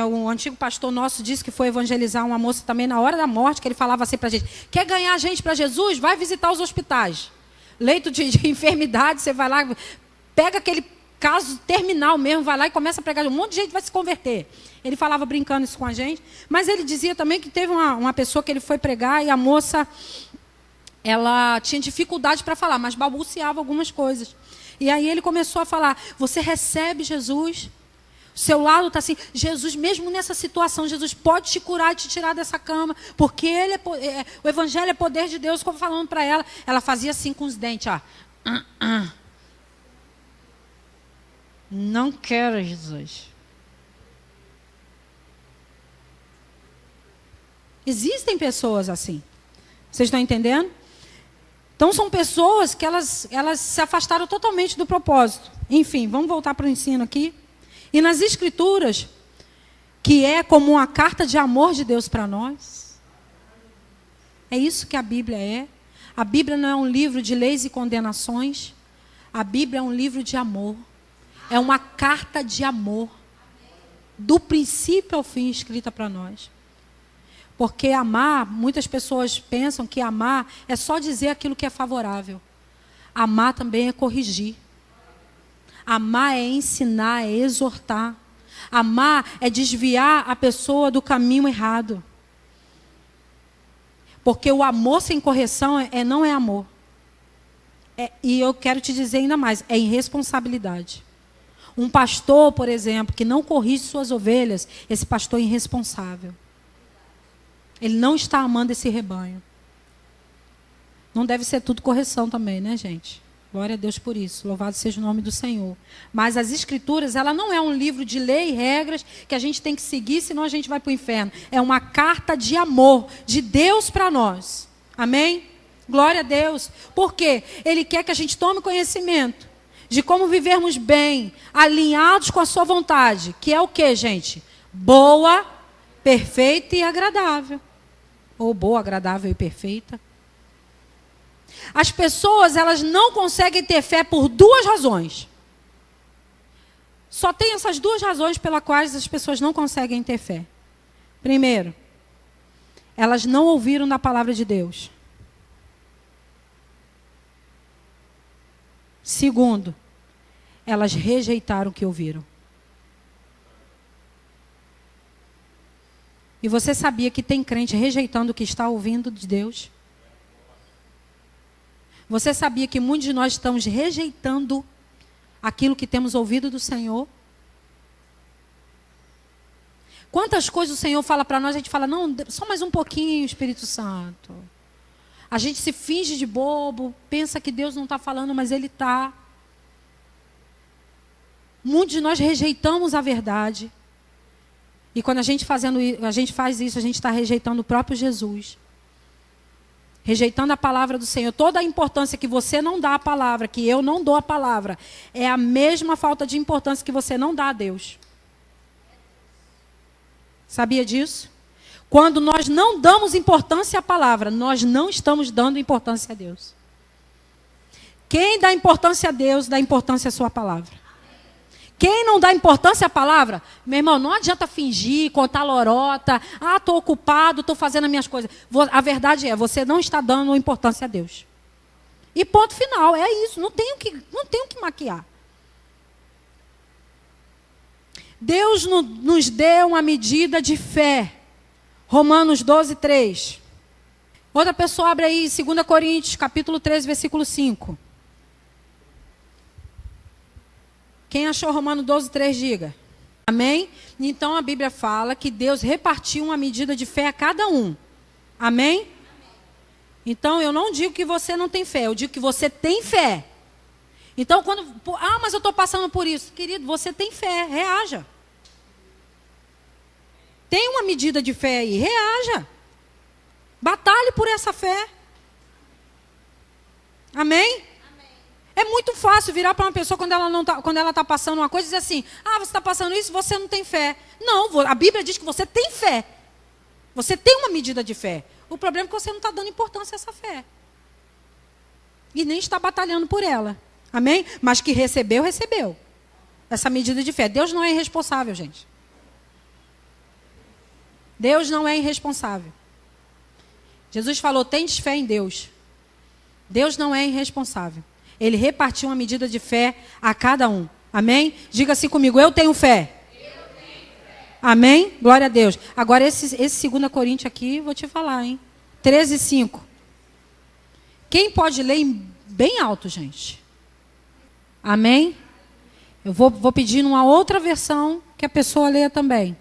O antigo pastor nosso disse que foi evangelizar uma moça também na hora da morte, que ele falava assim para a gente, quer ganhar gente para Jesus? Vai visitar os hospitais. Leito de enfermidade, você vai lá, pega aquele caso terminal mesmo, vai lá e começa a pregar, um monte de gente vai se converter. Ele falava brincando isso com a gente, mas ele dizia também que teve uma pessoa que ele foi pregar e a moça, ela tinha dificuldade para falar, mas balbuciava algumas coisas. E aí ele começou a falar, você recebe Jesus? O seu lado está assim, Jesus, mesmo nessa situação, Jesus pode te curar e te tirar dessa cama, porque o evangelho é poder de Deus, como falando para ela. Ela fazia assim com os dentes, ó. Não quero Jesus. Existem pessoas assim. Vocês estão entendendo? Então são pessoas que elas se afastaram totalmente do propósito. Enfim, vamos voltar para o ensino aqui. E nas Escrituras, que é como uma carta de amor de Deus para nós. É isso que a Bíblia é. A Bíblia não é um livro de leis e condenações. A Bíblia é um livro de amor. É uma carta de amor. Do princípio ao fim, escrita para nós. Porque amar, muitas pessoas pensam que amar é só dizer aquilo que é favorável. Amar também é corrigir. Amar é ensinar, é exortar. Amar é desviar a pessoa do caminho errado. Porque o amor sem correção não é amor. E eu quero te dizer ainda mais, é irresponsabilidade. Um pastor, por exemplo, que não corrige suas ovelhas, esse pastor é irresponsável. Ele não está amando esse rebanho. Não deve ser tudo correção também, né, gente? Glória a Deus por isso. Louvado seja o nome do Senhor. Mas as Escrituras, ela não é um livro de lei e regras que a gente tem que seguir, senão a gente vai para o inferno. É uma carta de amor de Deus para nós. Amém? Glória a Deus. Por quê? Ele quer que a gente tome conhecimento de como vivermos bem, alinhados com a sua vontade. Que é o quê, gente? Boa, perfeita e agradável. Ou boa, agradável e perfeita. As pessoas, elas não conseguem ter fé por duas razões. Só tem essas duas razões pelas quais as pessoas não conseguem ter fé. Primeiro, elas não ouviram da palavra de Deus. Segundo, elas rejeitaram o que ouviram. E você sabia que tem crente rejeitando o que está ouvindo de Deus? Você sabia que muitos de nós estamos rejeitando aquilo que temos ouvido do Senhor? Quantas coisas o Senhor fala para nós, a gente fala, não, só mais um pouquinho, Espírito Santo. A gente se finge de bobo, pensa que Deus não está falando, mas Ele está. Muitos de nós rejeitamos a verdade. E quando a gente faz isso, a gente está rejeitando o próprio Jesus. Rejeitando a palavra do Senhor. Toda a importância que você não dá à palavra, que eu não dou à palavra, é a mesma falta de importância que você não dá a Deus. Sabia disso? Quando nós não damos importância à palavra, nós não estamos dando importância a Deus. Quem dá importância a Deus, dá importância à sua palavra. Quem não dá importância à palavra, meu irmão, não adianta fingir, contar lorota. Ah, estou ocupado, estou fazendo as minhas coisas. A verdade é, você não está dando importância a Deus. E ponto final, é isso. Não tenho que maquiar. Deus nos deu uma medida de fé. Romanos 12, 3. Outra pessoa abre aí, 2 Coríntios, capítulo 13, versículo 5. Quem achou Romanos 12, 3, diga. Amém? Então a Bíblia fala que Deus repartiu uma medida de fé a cada um. Amém? Então eu não digo que você não tem fé, eu digo que você tem fé. Então quando... mas eu estou passando por isso. Querido, você tem fé, reaja. Tem uma medida de fé aí, reaja. Batalhe por essa fé. Amém? É muito fácil virar para uma pessoa quando ela está passando uma coisa e dizer assim, você está passando isso, você não tem fé. Não, a Bíblia diz que você tem fé. Você tem uma medida de fé. O problema é que você não está dando importância a essa fé. E nem está batalhando por ela. Amém? Mas que recebeu, recebeu. Essa medida de fé. Deus não é irresponsável, gente. Deus não é irresponsável. Jesus falou, tendes fé em Deus. Deus não é irresponsável. Ele repartiu uma medida de fé a cada um. Amém? Diga assim comigo, eu tenho fé. Amém? Glória a Deus. Agora, esse 2 Coríntios aqui, vou te falar, hein? 13:5. Quem pode ler bem alto, gente? Amém? Eu vou pedir numa outra versão que a pessoa leia também.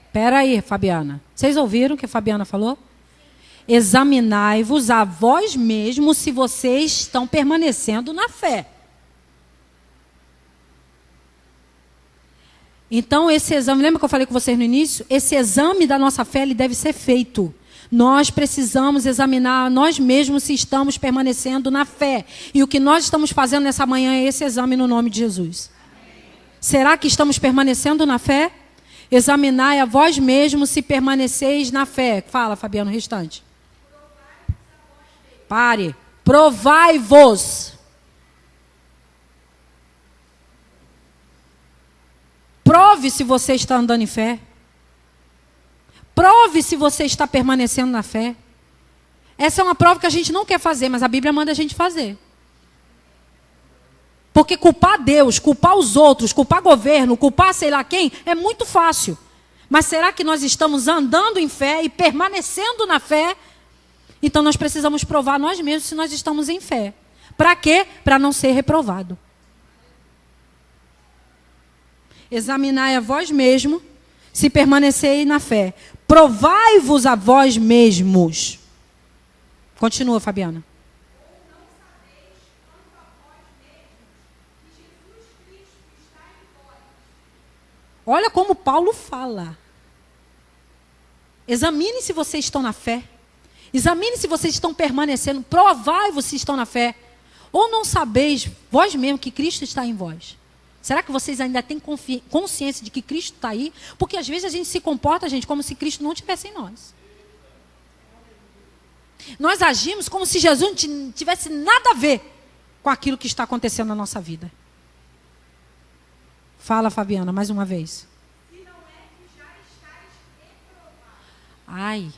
Espera aí, Fabiana. Vocês ouviram o que a Fabiana falou? Examinai-vos a vós mesmos se vocês estão permanecendo na fé. Então, esse exame, lembra que eu falei com vocês no início? Esse exame da nossa fé, ele deve ser feito. Nós precisamos examinar nós mesmos se estamos permanecendo na fé. E o que nós estamos fazendo nessa manhã é esse exame no nome de Jesus. Será que estamos permanecendo na fé? Examinai a vós mesmos se permaneceis na fé. Fala, Fabiano, o restante. Pare. Provai-vos. Prove se você está andando em fé. Prove se você está permanecendo na fé. Essa é uma prova que a gente não quer fazer, mas a Bíblia manda a gente fazer. Porque culpar Deus, culpar os outros, culpar governo, culpar sei lá quem, é muito fácil. Mas será que nós estamos andando em fé e permanecendo na fé? Então nós precisamos provar nós mesmos se nós estamos em fé. Para quê? Para não ser reprovado. Examinai a vós mesmo, se permaneceis na fé. Provai-vos a vós mesmos. Continua, Fabiana. Olha como Paulo fala. Examine se vocês estão na fé. Examine se vocês estão permanecendo. Provai-vos se estão na fé. Ou não sabeis, vós mesmo, que Cristo está em vós. Será que vocês ainda têm consciência de que Cristo está aí? Porque às vezes a gente se comporta, gente, como se Cristo não estivesse em nós. Nós agimos como se Jesus não tivesse nada a ver com aquilo que está acontecendo na nossa vida. Fala, Fabiana, mais uma vez. Se não é que já estás reprovado. Ai.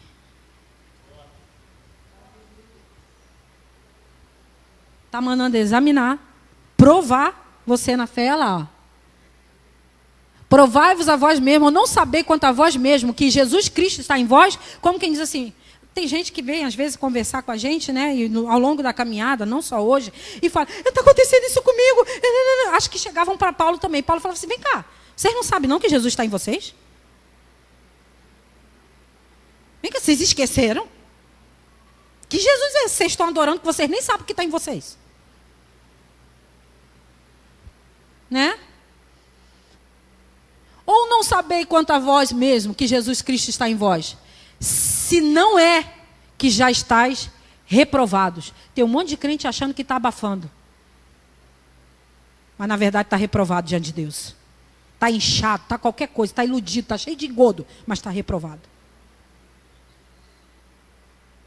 Está mandando examinar, provar você na fé, lá, ó. Provai-vos a vós mesmo, ou não saber quanto a vós mesmo, que Jesus Cristo está em vós, como quem diz assim, tem gente que vem às vezes conversar com a gente, né, e ao longo da caminhada, não só hoje, e fala, está acontecendo isso comigo. Acho que chegavam para Paulo também. Paulo falava assim, vem cá, vocês não sabem não que Jesus está em vocês? Vem cá, vocês esqueceram? Que Jesus é, vocês estão adorando, que vocês nem sabem que está em vocês. Né? Ou não sabei quanto a vós mesmo que Jesus Cristo está em vós, se não é que já estáis reprovados. Tem um monte de crente achando que está abafando, mas na verdade está reprovado diante de Deus. Está inchado, está qualquer coisa, está iludido, está cheio de engodo, mas está reprovado.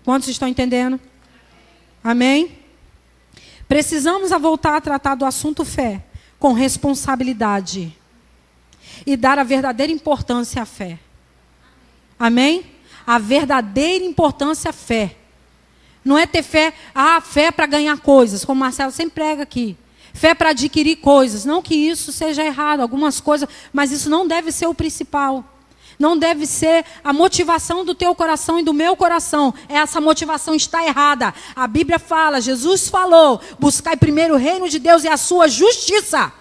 Quantos estão entendendo? Amém? Precisamos voltar a tratar do assunto fé com responsabilidade e dar a verdadeira importância à fé. Amém? A verdadeira importância à fé. Não é ter fé, fé para ganhar coisas, como o Marcelo sempre prega aqui. Fé para adquirir coisas. Não que isso seja errado, algumas coisas, mas isso não deve ser o principal. Não deve ser a motivação do teu coração e do meu coração. Essa motivação está errada. A Bíblia fala, Jesus falou, buscai primeiro o reino de Deus e a sua justiça.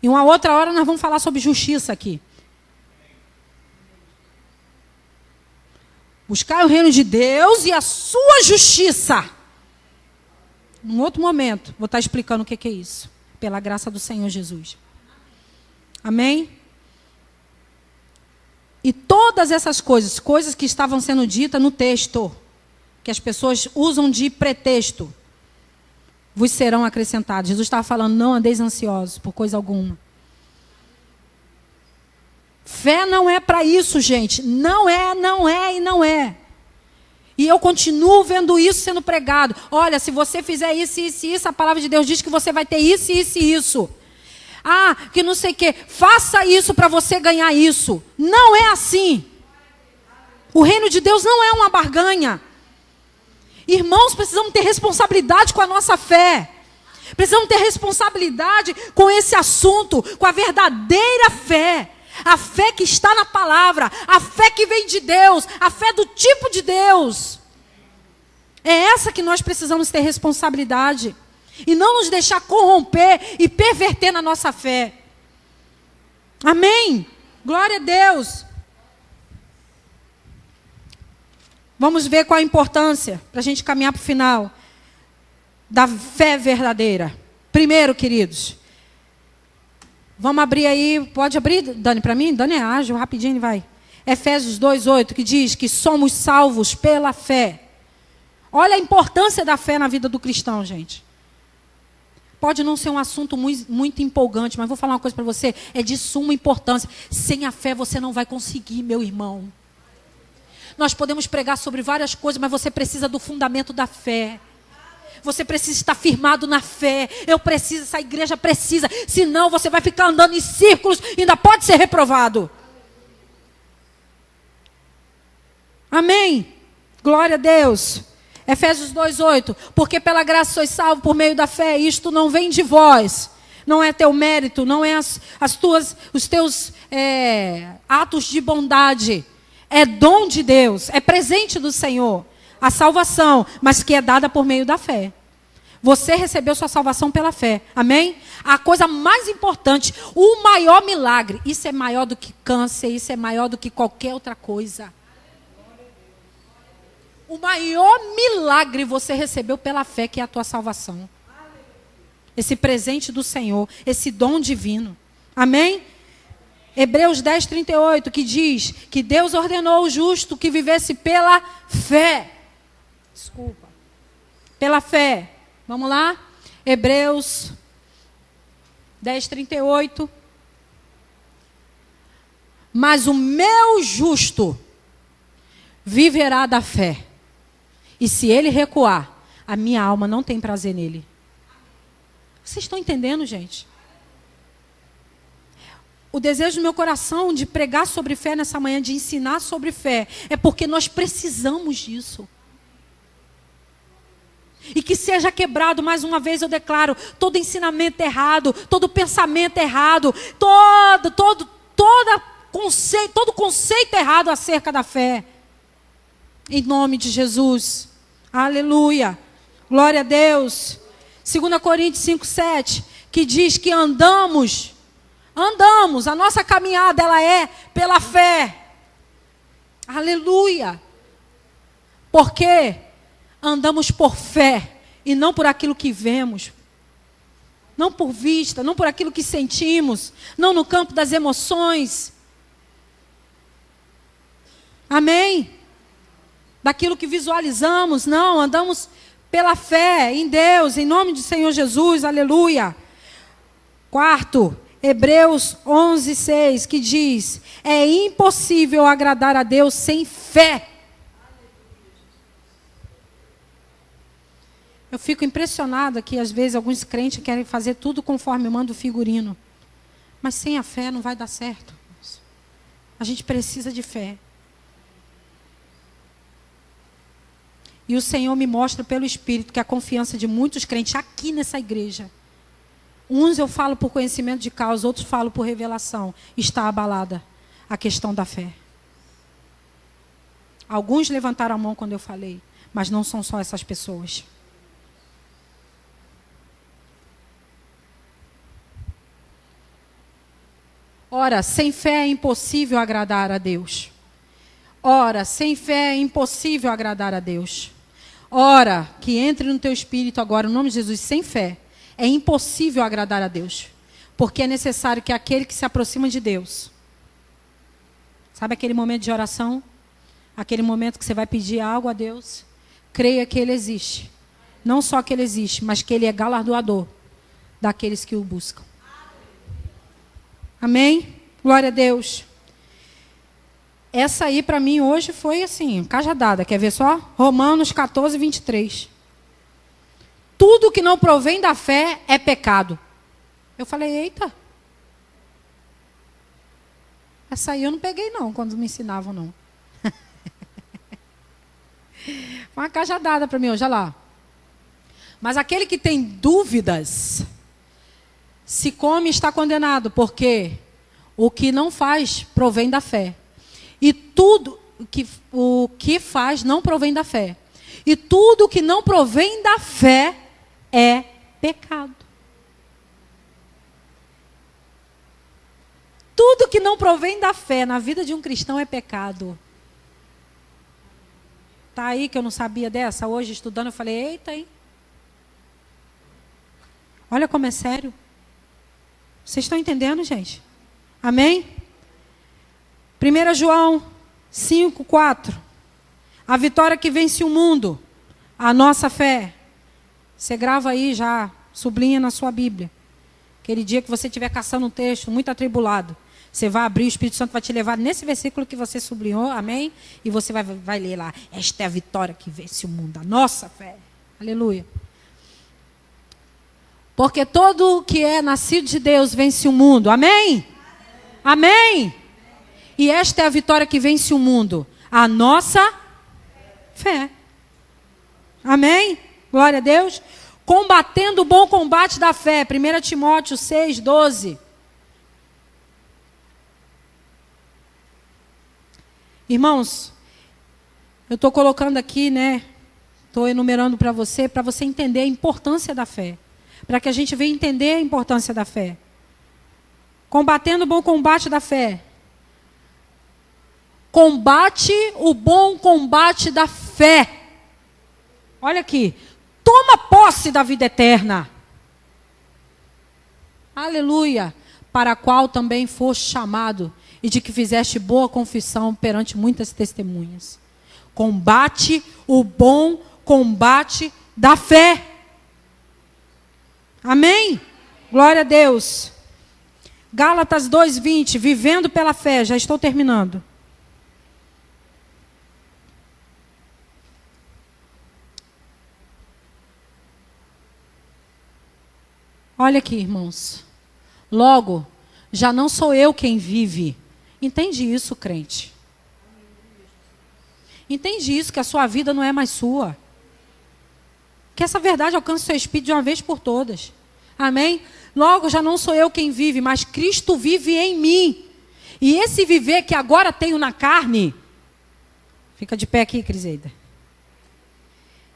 E uma outra hora nós vamos falar sobre justiça aqui. Buscai o reino de Deus e a sua justiça. Num outro momento, vou estar explicando o que é isso. Pela graça do Senhor Jesus. Amém? E todas essas coisas que estavam sendo ditas no texto, que as pessoas usam de pretexto, vos serão acrescentados. Jesus estava falando, não andeis ansiosos por coisa alguma. Fé não é para isso, gente. Não é, não é e não é. E eu continuo vendo isso sendo pregado. Olha, se você fizer isso, isso e isso, a palavra de Deus diz que você vai ter isso, isso e isso. Ah, que não sei o quê. Faça isso para você ganhar isso. Não é assim. O reino de Deus não é uma barganha. Irmãos, precisamos ter responsabilidade com a nossa fé. Precisamos ter responsabilidade com esse assunto, com a verdadeira fé. A fé que está na palavra, a fé que vem de Deus, a fé do tipo de Deus. É essa que nós precisamos ter responsabilidade. E não nos deixar corromper e perverter na nossa fé. Amém? Glória a Deus. Vamos ver qual a importância, para a gente caminhar para o final, da fé verdadeira. Primeiro, queridos, vamos abrir aí, pode abrir, Dani, para mim? Dani é ágil, rapidinho vai. Efésios 2:8, que diz que somos salvos pela fé. Olha a importância da fé na vida do cristão, gente. Pode não ser um assunto muito empolgante, mas vou falar uma coisa para você, é de suma importância. Sem a fé você não vai conseguir, meu irmão. Nós podemos pregar sobre várias coisas, mas você precisa do fundamento da fé. Você precisa estar firmado na fé. Eu preciso, essa igreja precisa. Senão você vai ficar andando em círculos e ainda pode ser reprovado. Amém? Glória a Deus. Efésios 2:8. Porque pela graça sois salvos por meio da fé. Isto não vem de vós. Não é teu mérito. Não é os teus atos de bondade. É dom de Deus. É presente do Senhor. A salvação, mas que é dada por meio da fé. Você recebeu sua salvação pela fé. Amém? A coisa mais importante, o maior milagre. Isso é maior do que câncer, isso é maior do que qualquer outra coisa. O maior milagre você recebeu pela fé, que é a tua salvação. Esse presente do Senhor, esse dom divino. Amém? Hebreus 10:38, que diz que Deus ordenou o justo que vivesse pela fé. Desculpa. Pela fé. Vamos lá? Hebreus 10:38. Mas o meu justo viverá da fé. E se ele recuar, a minha alma não tem prazer nele. Vocês estão entendendo, gente? O desejo do meu coração de pregar sobre fé nessa manhã, de ensinar sobre fé, é porque nós precisamos disso. E que seja quebrado, mais uma vez eu declaro, todo ensinamento errado, todo pensamento errado, todo conceito errado acerca da fé. Em nome de Jesus. Aleluia. Glória a Deus. 2 Coríntios 5:7, que diz que andamos, a nossa caminhada ela é pela fé. Aleluia. Porque andamos por fé e não por aquilo que vemos. Não por vista, não por aquilo que sentimos, não no campo das emoções. Amém? Daquilo que visualizamos, não, andamos pela fé em Deus, em nome do Senhor Jesus, aleluia. Quarto, Hebreus 11:6, que diz, é impossível agradar a Deus sem fé. Eu fico impressionada que às vezes alguns crentes querem fazer tudo conforme manda o figurino. Mas sem a fé não vai dar certo. A gente precisa de fé. E o Senhor me mostra pelo Espírito que a confiança de muitos crentes aqui nessa igreja, uns eu falo por conhecimento de causa, outros falo por revelação, está abalada a questão da fé. Alguns levantaram a mão quando eu falei, mas não são só essas pessoas. Ora, sem fé é impossível agradar a Deus. Ora, sem fé é impossível agradar a Deus. Ora, que entre no teu espírito agora, em nome de Jesus, sem fé, é impossível agradar a Deus. Porque é necessário que aquele que se aproxima de Deus, sabe aquele momento de oração? Aquele momento que você vai pedir algo a Deus, creia que Ele existe. Não só que Ele existe, mas que Ele é galardoador daqueles que o buscam. Amém? Glória a Deus. Essa aí para mim hoje foi assim, cajadada. Quer ver só? Romanos 14, 23. Tudo que não provém da fé é pecado. Eu falei, eita. Essa aí eu não peguei não, quando me ensinavam não. Foi uma cajadada para mim hoje, olha lá. Mas aquele que tem dúvidas, se come está condenado, porque o que não faz provém da fé. E tudo o que faz não provém da fé. E tudo que não provém da fé é pecado. Tudo que não provém da fé na vida de um cristão é pecado. Tá aí que eu não sabia dessa? Hoje estudando eu falei, eita, hein? Olha como é sério. Vocês estão entendendo, gente? Amém? 1 João 5, 4. A vitória que vence o mundo, a nossa fé. Você grava aí já, sublinha na sua Bíblia. Aquele dia que você estiver caçando um texto muito atribulado, você vai abrir, o Espírito Santo vai te levar nesse versículo que você sublinhou, amém? E você vai ler lá, esta é a vitória que vence o mundo, a nossa fé. Aleluia. Porque todo que é nascido de Deus vence o mundo, amém? Amém? E esta é a vitória que vence o mundo, a nossa fé. Amém? Glória a Deus. Combatendo o bom combate da fé. 1 Timóteo 6, 12. Irmãos, eu estou colocando aqui, né? Estou enumerando para você entender a importância da fé. Para que a gente venha entender a importância da fé. Combatendo o bom combate da fé. Combate o bom combate da fé. Olha aqui. Toma posse da vida eterna. Aleluia. Para a qual também foste chamado, e de que fizeste boa confissão perante muitas testemunhas. Combate o bom combate da fé. Amém? Glória a Deus. Gálatas 2:20, vivendo pela fé. Já estou terminando. Olha aqui, irmãos. Logo, já não sou eu quem vive. Entende isso, crente? Entende isso, que a sua vida não é mais sua. Que essa verdade alcance o seu espírito de uma vez por todas. Amém? Logo, já não sou eu quem vive, mas Cristo vive em mim. E esse viver que agora tenho na carne... Fica de pé aqui, Criseida.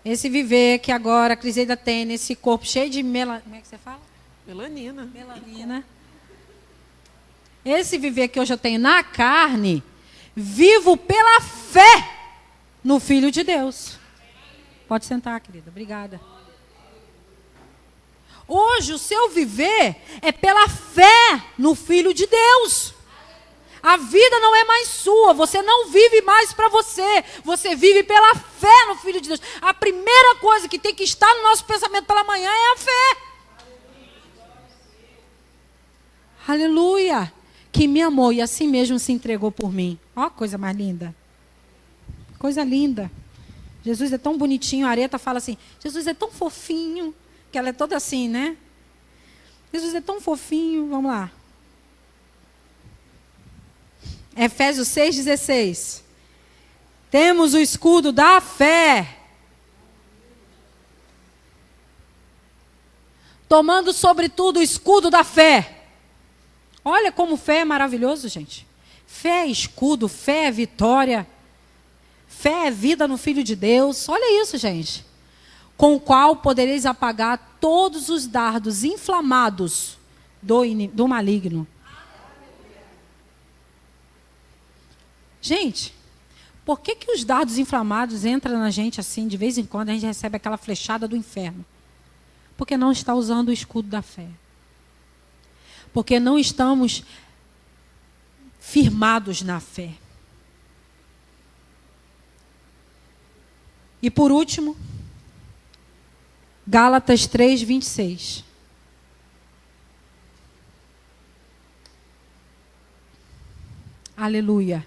Esse viver que agora a Criseida tem nesse corpo cheio de como é que você fala? Melanina. Melanina. Esse viver que hoje eu tenho na carne, vivo pela fé no Filho de Deus. Pode sentar, querida. Obrigada. Hoje o seu viver é pela fé no Filho de Deus. A vida não é mais sua. Você não vive mais para você. Você vive pela fé no Filho de Deus. A primeira coisa que tem que estar no nosso pensamento pela manhã é a fé. Aleluia. Que me amou e assim mesmo se entregou por mim. Ó, coisa mais linda. Coisa linda. Jesus é tão bonitinho. A Areta fala assim, Jesus é tão fofinho. Que ela é toda assim, né? Jesus é tão fofinho. Vamos lá. Efésios 6,16. Temos o escudo da fé. Tomando sobretudo o escudo da fé. Olha como fé é maravilhoso, gente. Fé é escudo, fé é vitória. Fé é vida no Filho de Deus. Olha isso, gente. Com o qual podereis apagar todos os dardos inflamados do maligno. Gente, por que os dardos inflamados entram na gente assim, de vez em quando a gente recebe aquela flechada do inferno? Porque não está usando o escudo da fé. Porque não estamos firmados na fé. E por último, Gálatas 3, 26. Aleluia.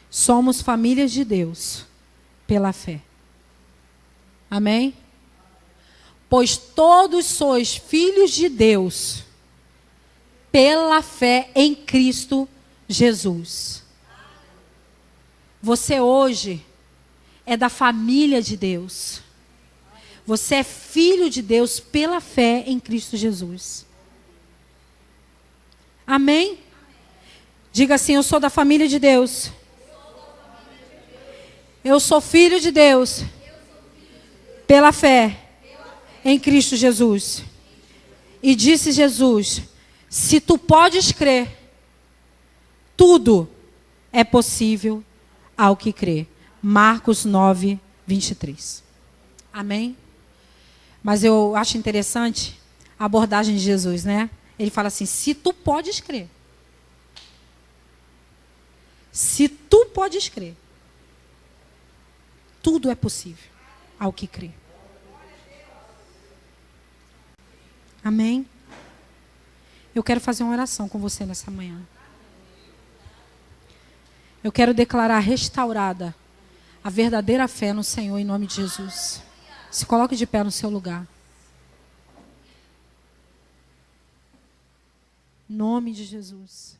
Somos famílias de Deus pela fé. Amém? Pois todos sois filhos de Deus pela fé em Cristo Jesus. Você hoje é da família de Deus. Você é filho de Deus pela fé em Cristo Jesus. Amém? Diga assim: eu sou da família de Deus. Eu sou filho de Deus pela fé em Cristo Jesus. E disse Jesus: se tu podes crer, tudo é possível ao que crê. Marcos 9, 23. Amém? Mas eu acho interessante a abordagem de Jesus, né? Ele fala assim: se tu podes crer. Se tu podes crer, tudo é possível ao que crê. Amém? Eu quero fazer uma oração com você nessa manhã. Eu quero declarar restaurada a verdadeira fé no Senhor em nome de Jesus. Se coloque de pé no seu lugar. Em nome de Jesus.